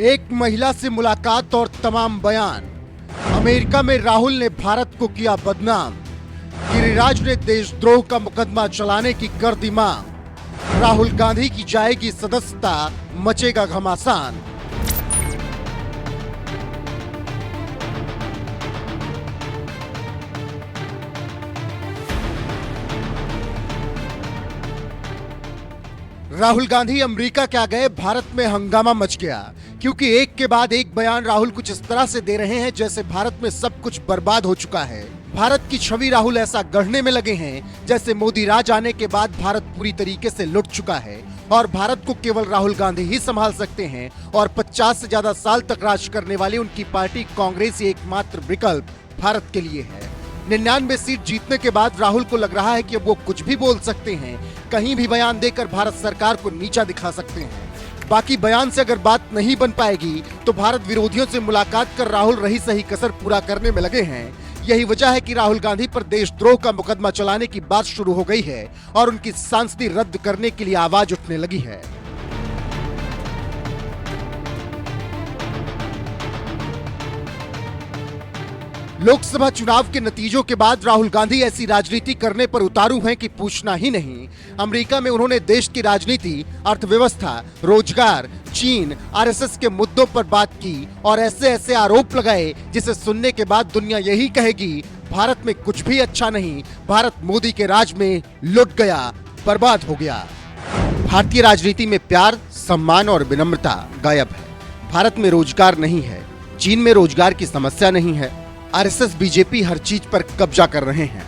एक महिला से मुलाकात और तमाम बयान। अमेरिका में राहुल ने भारत को किया बदनाम। गिरिराज ने देशद्रोह का मुकदमा चलाने की कर दी मांग। राहुल गांधी की जाएगी सदस्यता, मचेगा घमासान। राहुल गांधी अमेरिका क्या गए, भारत में हंगामा मच गया क्योंकि एक के बाद एक बयान राहुल कुछ इस तरह से दे रहे हैं जैसे भारत में सब कुछ बर्बाद हो चुका है। भारत की छवि राहुल ऐसा गढ़ने में लगे हैं जैसे मोदी राज आने के बाद भारत पूरी तरीके से लुट चुका है और भारत को केवल राहुल गांधी ही संभाल सकते हैं और 50 से ज्यादा साल तक राज करने वाली उनकी पार्टी कांग्रेस ही एकमात्र विकल्प भारत के लिए है। 99 सीट जीतने के बाद राहुल को लग रहा है कि अब वो कुछ भी बोल सकते हैं, कहीं भी बयान देकर भारत सरकार को नीचा दिखा सकते हैं। बाकी बयान से अगर बात नहीं बन पाएगी तो भारत विरोधियों से मुलाकात कर राहुल रही सही कसर पूरा करने में लगे हैं। यही वजह है कि राहुल गांधी पर देशद्रोह का मुकदमा चलाने की बात शुरू हो गई है और उनकी सांसदी रद्द करने के लिए आवाज उठने लगी है। लोकसभा चुनाव के नतीजों के बाद राहुल गांधी ऐसी राजनीति करने पर उतारू हैं कि पूछना ही नहीं। अमेरिका में उन्होंने देश की राजनीति, अर्थव्यवस्था, रोजगार, चीन, आरएसएस के मुद्दों पर बात की और ऐसे ऐसे आरोप लगाए जिसे सुनने के बाद दुनिया यही कहेगी भारत में कुछ भी अच्छा नहीं, भारत मोदी के राज में लुट गया, बर्बाद हो गया। भारतीय राजनीति में प्यार, सम्मान और विनम्रता गायब है। भारत में रोजगार नहीं है, चीन में रोजगार की समस्या नहीं है, आरएसएस बीजेपी हर चीज पर कब्जा कर रहे हैं।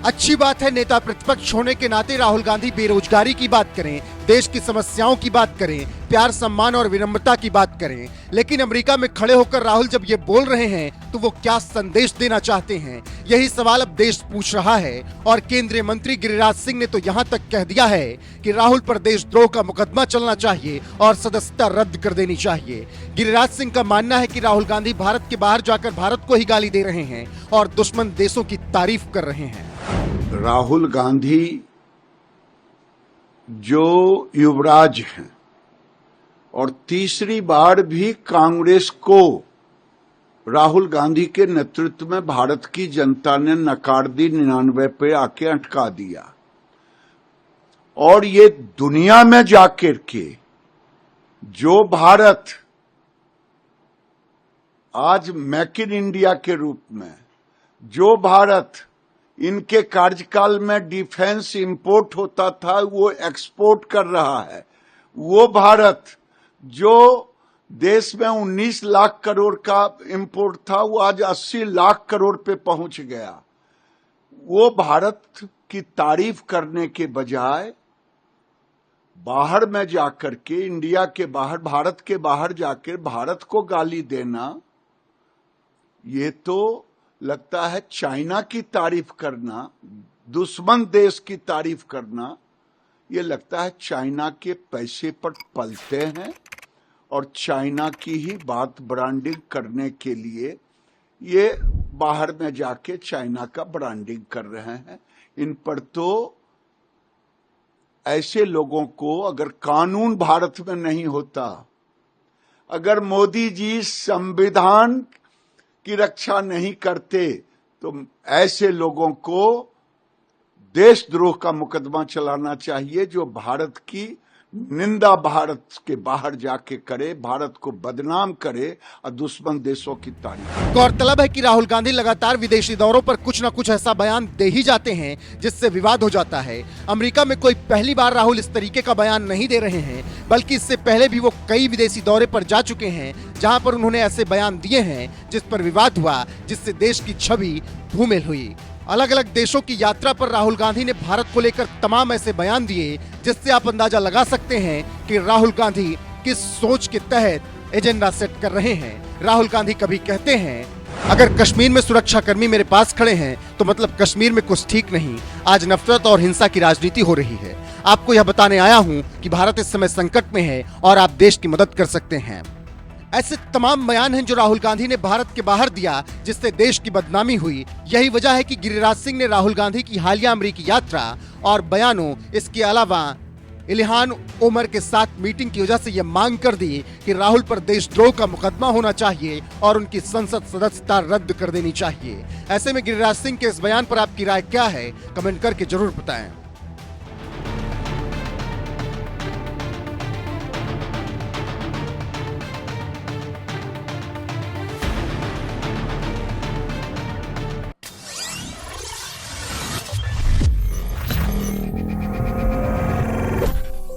अच्छी बात है नेता प्रतिपक्ष होने के नाते राहुल गांधी बेरोजगारी की बात करें, देश की समस्याओं की बात करें, प्यार, सम्मान और विनम्रता की बात करें। लेकिन अमेरिका में खड़े होकर राहुल जब ये बोल रहे हैं तो वो क्या संदेश देना चाहते हैं, यही सवाल अब देश पूछ रहा है। और केंद्रीय मंत्री गिरिराज सिंह ने तो यहाँ तक कह दिया है कि राहुल पर देशद्रोह का मुकदमा चलना चाहिए और सदस्यता रद्द कर देनी चाहिए। गिरिराज सिंह का मानना है कि राहुल गांधी भारत के बाहर जाकर भारत को ही गाली दे रहे हैं और दुश्मन देशों की तारीफ कर रहे हैं। राहुल गांधी जो युवराज हैं और तीसरी बार भी कांग्रेस को राहुल गांधी के नेतृत्व में भारत की जनता ने नकार दी, 99 पे आके अटका दिया। और ये दुनिया में जाकर के जो भारत आज मेक इन इंडिया के रूप में, जो भारत इनके कार्यकाल में डिफेंस इंपोर्ट होता था वो एक्सपोर्ट कर रहा है, वो भारत जो देश में 19 लाख करोड़ का इंपोर्ट था वो आज 80 लाख करोड़ पे पहुंच गया। वो भारत की तारीफ करने के बजाय बाहर में जाकर के, इंडिया के बाहर, भारत के बाहर जाकर भारत को गाली देना, ये तो लगता है चाइना की तारीफ करना, दुश्मन देश की तारीफ करना, ये लगता है चाइना के पैसे पर पलते हैं और चाइना की ही बात ब्रांडिंग करने के लिए ये बाहर में जाके चाइना का ब्रांडिंग कर रहे हैं। इन पर तो ऐसे लोगों को, अगर कानून भारत में नहीं होता, अगर मोदी जी संविधान की रक्षा नहीं करते तो ऐसे लोगों को देशद्रोह का मुकदमा चलाना चाहिए, जो भारत की निंदा भारत के बाहर जाके करे, भारत को बदनाम करे और दुश्मन देशों की तारीफ। गौरतलब है कि राहुल गांधी लगातार विदेशी दौरों पर कुछ न कुछ ऐसा बयान दे ही जाते हैं जिससे विवाद हो जाता है। अमेरिका में कोई पहली बार राहुल इस तरीके का बयान नहीं दे रहे हैं, बल्कि इससे पहले भी वो कई विदेशी दौरे पर जा चुके हैं जहां पर उन्होंने ऐसे बयान दिए हैं जिस पर विवाद हुआ, जिससे देश की छवि धूमिल हुई। अलग अलग देशों की यात्रा पर राहुल गांधी ने भारत को लेकर तमाम ऐसे बयान दिए जिससे आप अंदाजा लगा सकते हैं कि राहुल गांधी किस सोच के तहत एजेंडा सेट कर रहे हैं। राहुल गांधी कभी कहते हैं, अगर कश्मीर में सुरक्षाकर्मी मेरे पास खड़े हैं तो मतलब कश्मीर में कुछ ठीक नहीं, आज नफरत और हिंसा की राजनीति हो रही है। आपको यह बताने आया हूं कि भारत इस समय संकट में है और आप देश की मदद कर सकते हैं। ऐसे तमाम बयान हैं जो राहुल गांधी ने भारत के बाहर दिया जिससे देश की बदनामी हुई। यही वजह है कि गिरिराज सिंह ने राहुल गांधी की हालिया अमेरिकी यात्रा और बयानों, इसके अलावा इल्हान उमर के साथ मीटिंग की वजह से यह मांग कर दी कि राहुल पर देशद्रोह का मुकदमा होना चाहिए और उनकी संसद सदस्यता रद्द कर देनी चाहिए। ऐसे में गिरिराज सिंह के इस बयान पर आपकी राय क्या है, कमेंट करके जरूर बताएं।